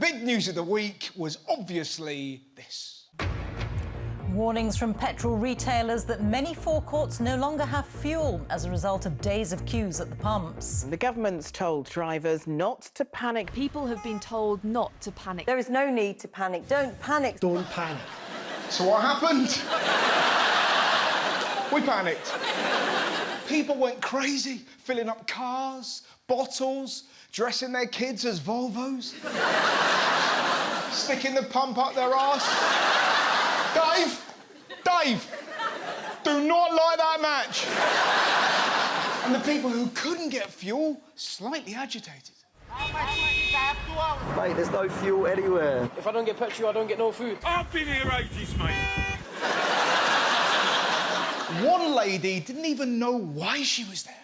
big news of the week was obviously this. Warnings from petrol retailers that many forecourts no longer have fuel as a result of days of queues at the pumps. The government's told drivers not to panic. People have been told not to panic. There is no need to panic. Don't panic. Don't panic. So what happened? We panicked. People went crazy, filling up cars, bottles, dressing their kids as Volvos, sticking the pump up their arse. Dave, do not like that match. And the people who couldn't get fuel, slightly agitated. Mate, there's no fuel anywhere. If I don't get petrol, I don't get no food. I've been here ages, mate. One lady didn't even know why she was there.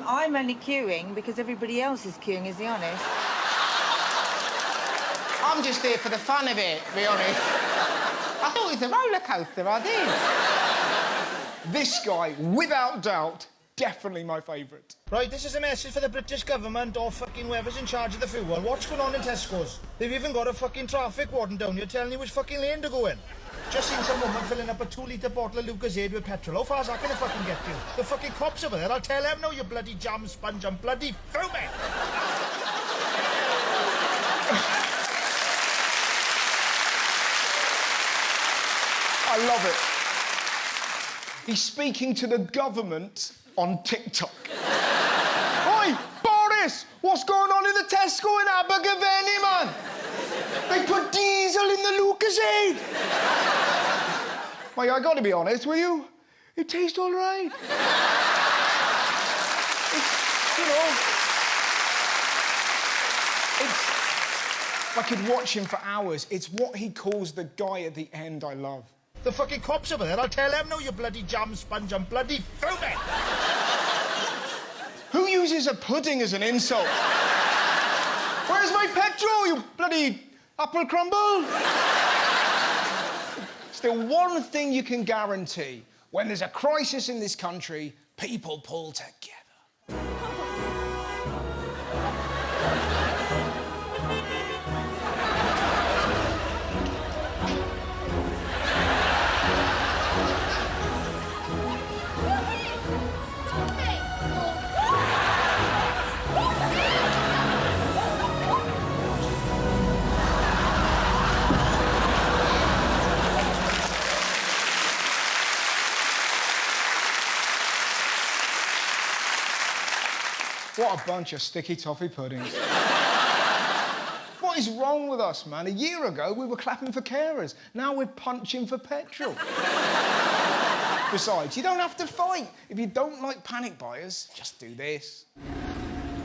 I'm only queuing because everybody else is queuing, is he honest? I'm just here for the fun of it, to be honest. I thought it was a roller coaster, I did. This guy, without doubt, definitely my favourite. Right, this is a message for the British government or fucking whoever's in charge of the fuel. What's going on in Tesco's? They've even got a fucking traffic warden down here telling you which fucking lane to go in. Just seen some woman filling up a 2-litre bottle of Lucozade with petrol. How far's that going to fucking get you? The fucking cops over there, I'll tell them now, you bloody jam sponge and bloody fuming. I love it. He's speaking to the government on TikTok. Oi, Boris! What's going on in the Tesco in Abergavenny, man? They put diesel in the Lucozade. Mate, I got to be honest with you. It tastes all right. I could watch him for hours. It's what he calls the guy at the end I love. The fucking cops over there, I'll tell them now, you bloody jam sponge and bloody fuming. Who uses a pudding as an insult? Where's my petrol, you bloody apple crumble? Still, one thing you can guarantee. When there's a crisis in this country, people pull together. What a bunch of sticky toffee puddings. What is wrong with us, man? A year ago, we were clapping for carers. Now we're punching for petrol. Besides, you don't have to fight. If you don't like panic buyers, just do this.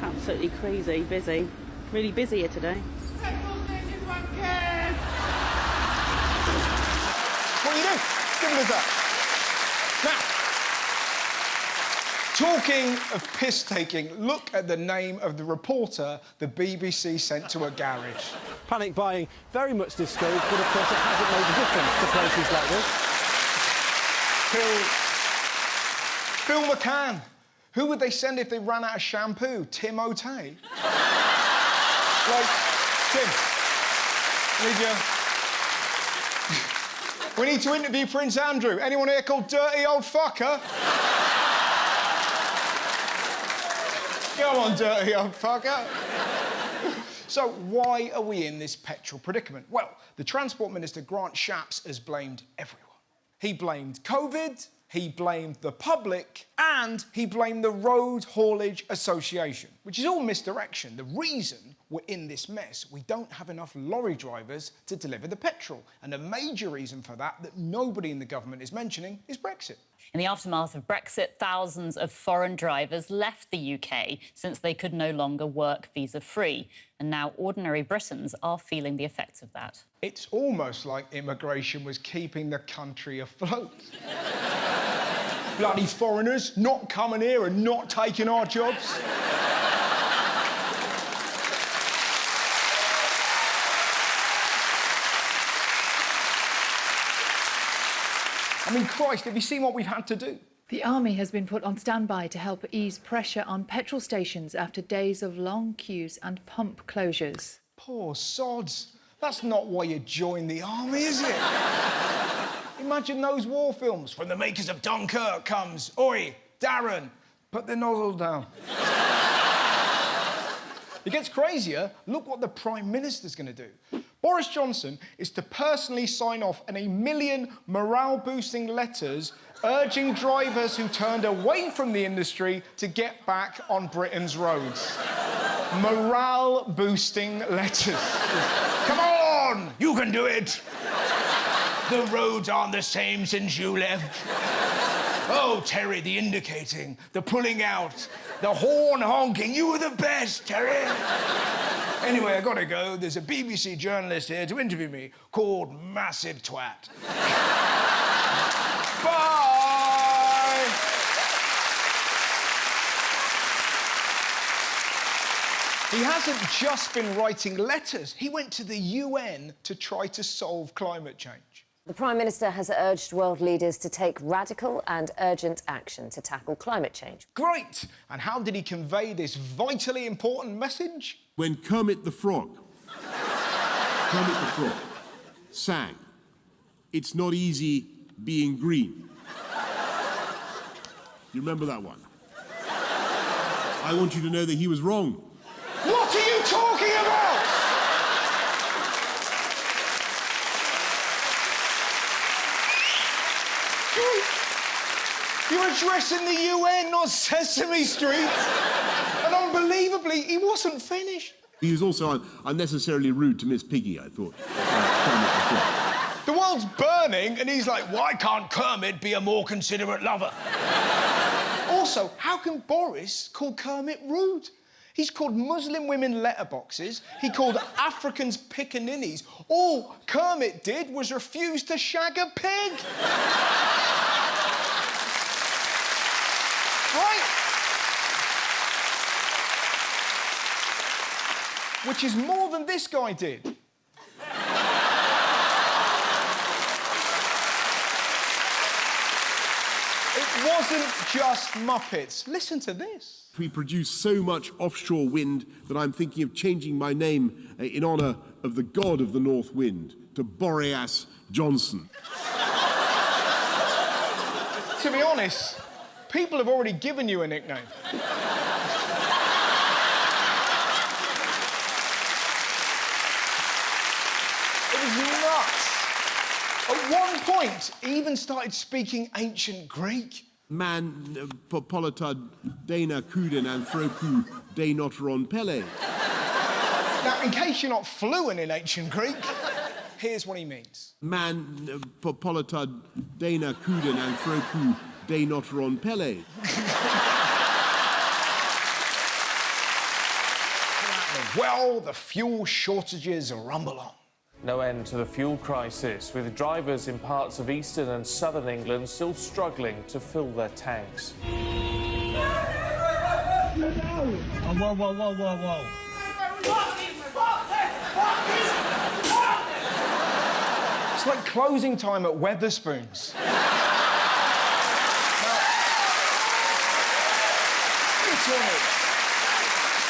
Absolutely crazy, busy. Really busy here today. What do you do? Give us that. Now, talking of piss-taking, look at the name of the reporter the BBC sent to a garage. Panic buying very much discouraged, but of course it hasn't made a difference to places like this. Phil McCann. Who would they send if they ran out of shampoo? Tim O'Tay? Like, Tim, we need to interview Prince Andrew. Anyone here called Dirty Old Fucker? Come on, dirty old fucker. So why are we in this petrol predicament? Well, the Transport Minister, Grant Shapps, has blamed everyone. He blamed COVID, he blamed the public, and he blamed the Road Haulage Association, which is all misdirection. The reason we're in this mess, we don't have enough lorry drivers to deliver the petrol. And a major reason for that nobody in the government is mentioning is Brexit. In the aftermath of Brexit, thousands of foreign drivers left the UK since they could no longer work visa-free. And now ordinary Britons are feeling the effects of that. It's almost like immigration was keeping the country afloat. Bloody foreigners not coming here and not taking our jobs. I mean, Christ, have you seen what we've had to do? The army has been put on standby to help ease pressure on petrol stations after days of long queues and pump closures. Poor sods. That's not why you joined the army, is it? Imagine those war films. From the makers of Dunkirk comes, "Oi, Darren, put the nozzle down." It gets crazier. Look what the Prime Minister's going to do. Boris Johnson is to personally sign off on 1 million morale-boosting letters urging drivers who turned away from the industry to get back on Britain's roads. Morale-boosting letters. Come on, you can do it. The roads aren't the same since you left. Oh, Terry, the indicating, the pulling out, the horn honking. You were the best, Terry. Anyway, I gotta go. There's a BBC journalist here to interview me called Massive Twat. Bye! He hasn't just been writing letters. He went to the UN to try to solve climate change. The Prime Minister has urged world leaders to take radical and urgent action to tackle climate change. Great! And how did he convey this vitally important message? When Kermit the Frog sang, "It's not easy being green." You remember that one? I want you to know that he was wrong. What are you talking about? You're addressing the UN, not Sesame Street. And unbelievably, he wasn't finished. He was also unnecessarily rude to Miss Piggy, I thought. The world's burning, and he's like, why can't Kermit be a more considerate lover? Also, how can Boris call Kermit rude? He's called Muslim women letterboxes. He called Africans pickaninnies. All Kermit did was refuse to shag a pig. Right? Which is more than this guy did. It wasn't just Muppets. Listen to this. We produce so much offshore wind that I'm thinking of changing my name in honour of the god of the North Wind to Boreas Johnson. To be honest, people have already given you a nickname. It was nuts. At one point, he even started speaking ancient Greek. Man politad dana kuden anthropu de noteron pele. Now, in case you're not fluent in ancient Greek, here's what he means. Man politad dana kuden anthropu de noteron pele. Well, the fuel shortages rumble on. No end to the fuel crisis, with drivers in parts of eastern and southern England still struggling to fill their tanks. Whoa, whoa, whoa, whoa, whoa. It's like closing time at Wetherspoons.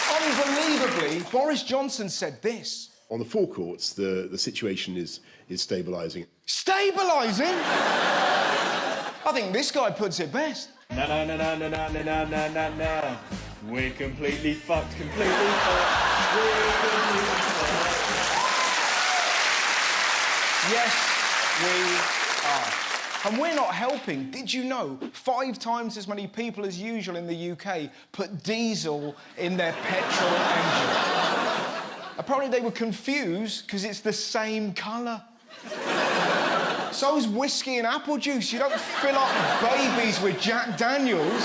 Unbelievably, Boris Johnson said this. On the forecourts, the situation is stabilising. Stabilising? I think this guy puts it best. No. We're completely fucked, completely fucked. Yes, we are. And we're not helping. Did you know 5 times as many people as usual in the UK put diesel in their petrol engine? Apparently they were confused because it's the same colour. So's whiskey and apple juice. You don't fill up babies with Jack Daniels.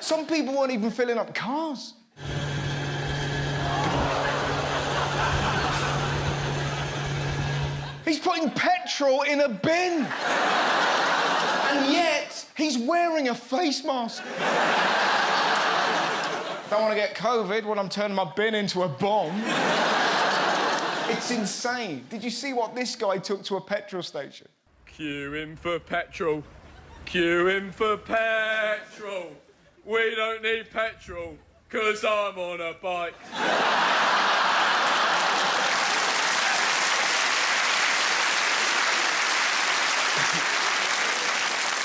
Some people weren't even filling up cars. He's putting petrol in a bin. And yet, he's wearing a face mask. Don't want to get COVID when I'm turning my bin into a bomb. It's insane. Did you see what this guy took to a petrol station? Queuing for petrol. Queuing for petrol. We don't need petrol, 'cause I'm on a bike.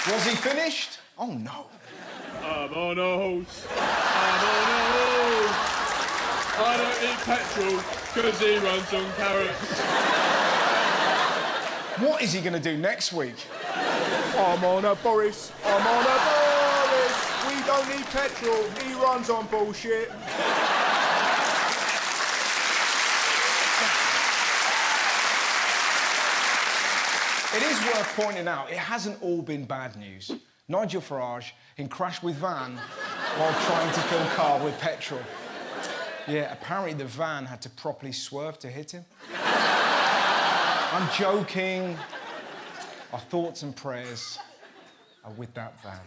Was he finished? Oh, no. I'm on a horse. I'm on a horse. I don't need petrol because he runs on carrots. What is he going to do next week? I'm on a Boris. I'm on a Boris. We don't need petrol. He runs on bullshit. It is worth pointing out, it hasn't all been bad news. Nigel Farage crashed with van while trying to fill car with petrol. Yeah, apparently the van had to properly swerve to hit him. I'm joking. Our thoughts and prayers are with that van.